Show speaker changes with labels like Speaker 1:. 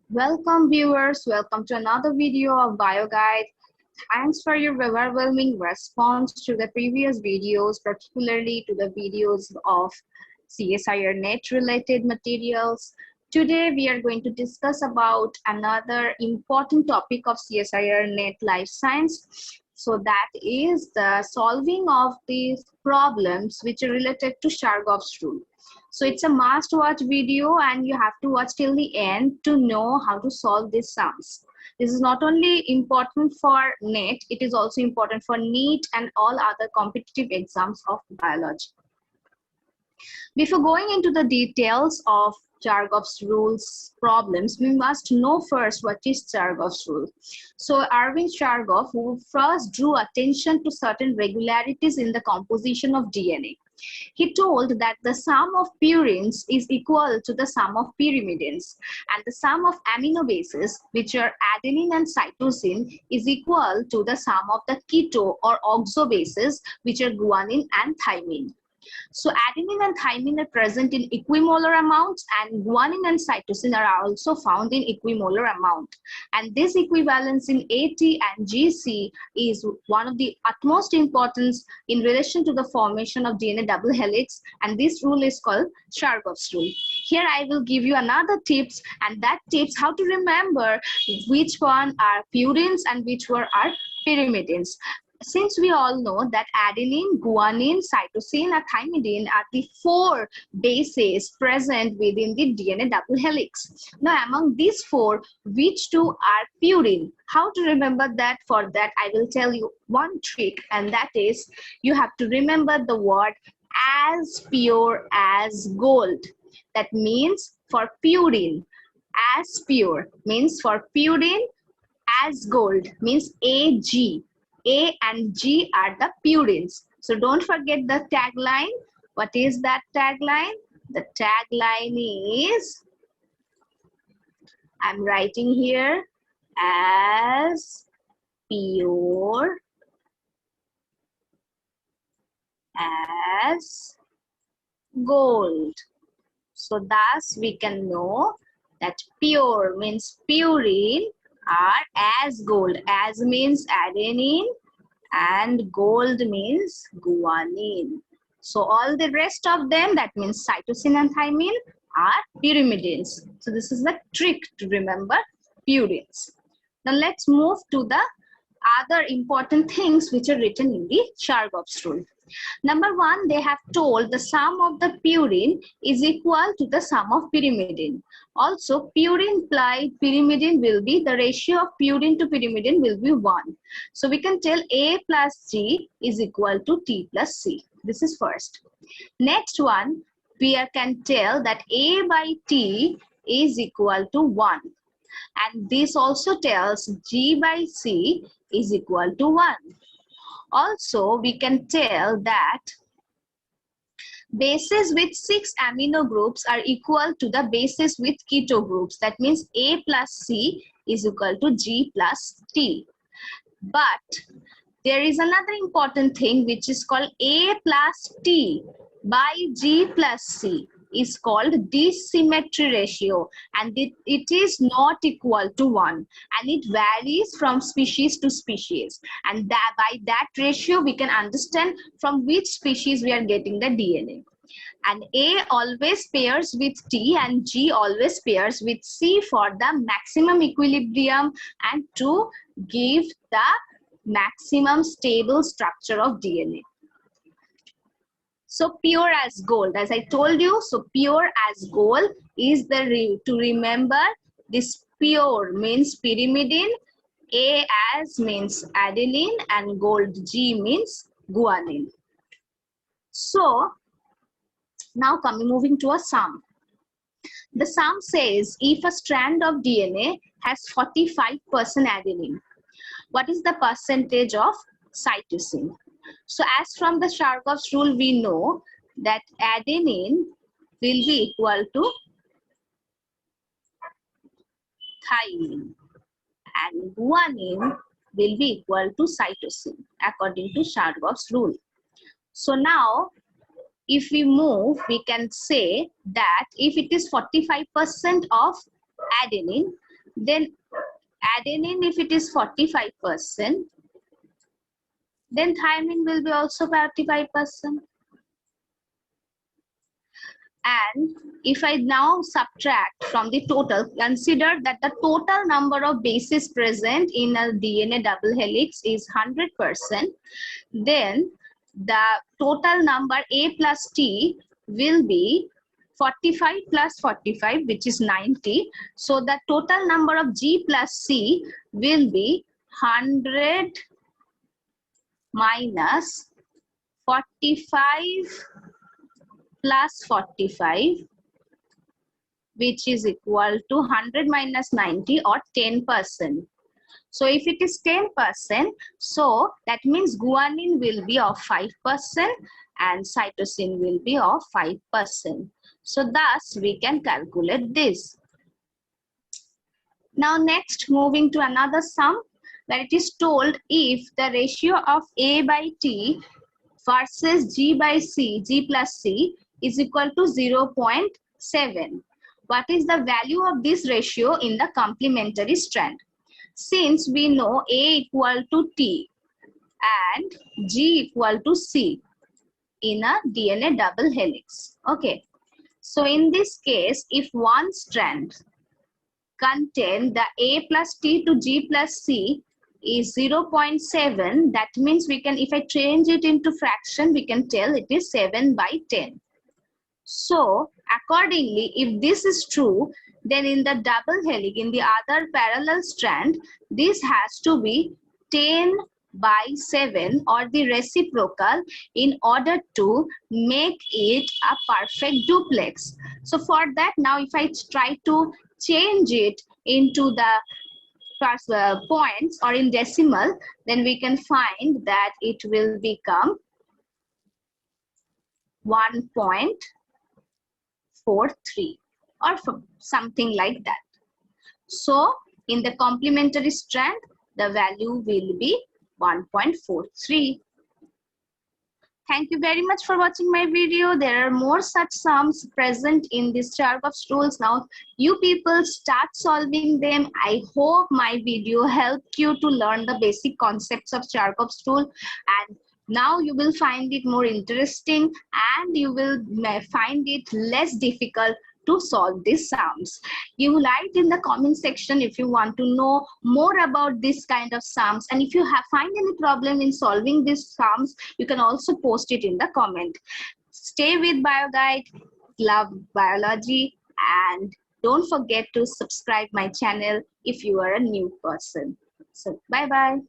Speaker 1: Welcome viewers, welcome to another video of BioGuide. Thanks for your overwhelming response to the previous videos, particularly to the videos of CSIR net related materials. Today we are going to discuss about another important topic of CSIR net life science. So that is the solving of these problems which are related to Chargaff's rule. So it's a must watch video and you have to watch till the end to know how to solve these sums. This is not only important for NET, it is also important for NEET and all other competitive exams of biology. Before going into the details of Chargaff's rules problems, we must know first what is Chargaff's rule. So Erwin Chargaff, who first drew attention to certain regularities in the composition of DNA. He told that the sum of purines is equal to the sum of pyrimidines, and the sum of amino bases, which are adenine and cytosine, is equal to the sum of the keto or oxo bases, which are guanine and thymine. So adenine and thymine are present in equimolar amounts, and guanine and cytosine are also found in equimolar amount. And this equivalence in AT and GC is one of the utmost importance in relation to the formation of DNA double helix, and this rule is called Chargaff's rule. Here I will give you another tips, and that tips how to remember which one are purines and which one are pyrimidines. Since we all know that adenine, guanine, cytosine, and thymidine are the 4 bases present within the DNA double helix. Now, among these 4, which 2 are purine? How to remember that? For that, I will tell you one trick, and that is you have to remember the word as pure as gold. That means for purine, as pure means for purine, as gold means AG. A and G are the purines. So don't forget the tagline. What is that tagline? The tagline is, I'm writing here, as pure as gold. So thus we can know that pure means purine are as gold. As means adenine and gold means guanine. So all the rest of them, that means cytosine and thymine, are pyrimidines. So this is the trick to remember purines. Now let's move to the other important things which are written in the Chargaff's rule. Number 1, they have told the sum of the purine is equal to the sum of pyrimidine. Also, purine plus pyrimidine will be, the ratio of purine to pyrimidine will be 1. So we can tell A plus G is equal to T plus C. This is first. Next one, we can tell that A by T is equal to 1. And this also tells G by C is equal to 1. Also, we can tell that bases with 6 amino groups are equal to the bases with keto groups. That means A plus C is equal to G plus T. But there is another important thing which is called A plus T by G plus C is called dissymmetry ratio, and it is not equal to 1, and it varies from species to species, and that by that ratio we can understand from which species we are getting the DNA. And A always pairs with T and G always pairs with C for the maximum equilibrium and to give the maximum stable structure of DNA. So pure as gold, as I told you, so pure as gold is the to remember this pure means pyrimidine, A as means adenine, and gold G means guanine. So now moving to a sum. The sum says if a strand of DNA has 45% adenine, what is the percentage of cytosine? So as from the Chargaff's rule, we know that adenine will be equal to thymine and guanine will be equal to cytosine according to Chargaff's rule. So now if we move, we can say that if it is 45% of adenine, Then adenine, if it is 45%, then thymine will be also 45%. And if I now subtract from the total, consider that the total number of bases present in a DNA double helix is 100%, then the total number A plus T will be 45 plus 45, which is 90. So the total number of G plus C will be 100 minus 45 plus 45, which is equal to 100 minus 90, or 10%. So if it is 10%, so that means guanine will be of 5% and cytosine will be of 5%. So thus we can calculate this. Now next, moving to another sum, where it is told if the ratio of A by T versus G by C, G plus C, is equal to 0.7. What is the value of this ratio in the complementary strand? Since we know A equal to T and G equal to C in a DNA double helix. Okay. So in this case, if one strand contain the A plus T to G plus C is 0.7, that means we can, if I change it into fraction, we can tell it is 7 by 10. So accordingly, if this is true, then in the double helix, in the other parallel strand, this has to be 10 by 7 or the reciprocal in order to make it a perfect duplex. So for that, now if I try to change it into the points or in decimal, then we can find that it will become 1.43 or something like that. So in the complementary strand, the value will be 1.43. Thank you very much for watching my video. There are more such sums present in this Chargaff's rules. Now you people start solving them. I hope my video helped you to learn the basic concepts of Chargaff's rule, and now you will find it more interesting and you will find it less difficult to solve these sums. You write in the comment section if you want to know more about this kind of sums, and if you find any problem in solving these sums, you can also post it in the comment. Stay with BioGuide, love biology, and don't forget to subscribe my channel if you are a new person. So bye bye.